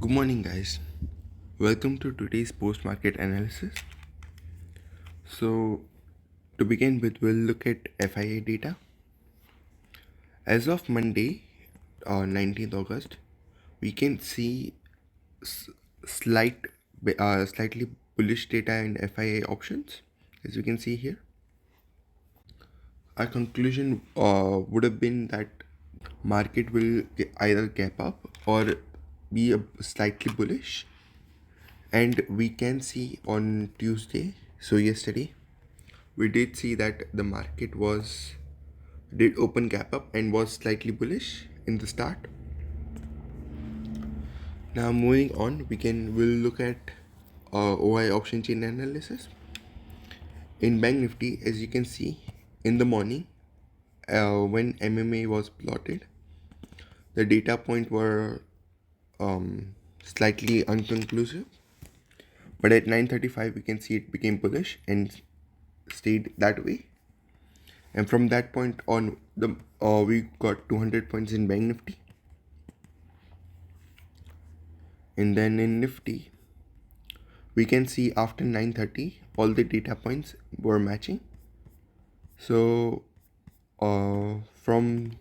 Good morning, guys. Welcome to today's post market analysis. So, to begin with, we'll look at FIA data. As of Monday, 19th August, we can see s- slight, slightly bullish data in FIA options, as you can see here. Our conclusion would have been that market will either gap up or be slightly bullish, and we can see on Tuesday, so yesterday, we did see that the market did open gap up and was slightly bullish in the start. Now moving on, we'll look at OI option chain analysis. In Bank Nifty, as you can see, in the morning, when MMA was plotted, the data point were slightly unconclusive, but at 9:35 we can see it became bullish and stayed that way. And from that point on, we got 200 points in Bank Nifty. And then in Nifty, we can see after 9:30 all the data points were matching. So from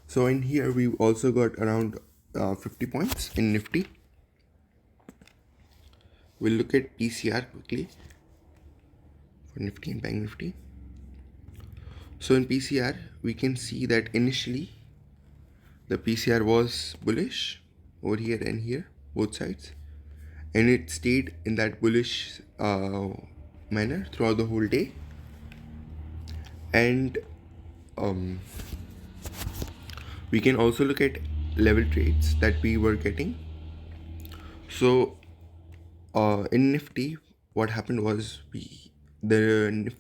so in here we also got around 50 points in Nifty. We'll look at PCR quickly for Nifty and Bank Nifty. So in PCR we can see that initially the PCR was bullish over here and here, both sides, and it stayed in that bullish manner throughout the whole day. And we can also look at level trades that we were getting. So in Nifty, what happened was the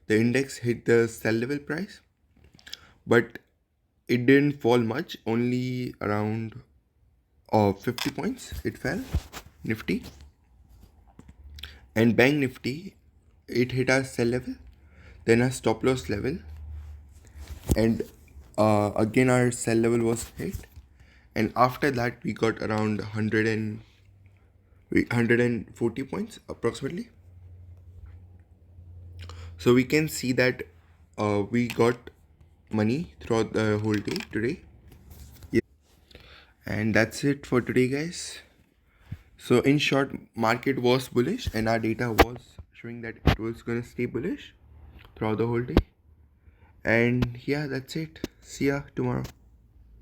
index hit the sell level price, but it didn't fall much, only around 50 points it fell, Nifty. And Bank Nifty, it hit our sell level, then our stop loss level, and again our sell level was hit, and after that we got around 140 points approximately. So we can see that we got money throughout the whole day today. Yeah. And that's it for today, guys. So in short, market was bullish and our data was showing that it was gonna stay bullish throughout the whole day. And yeah, that's it. See ya tomorrow.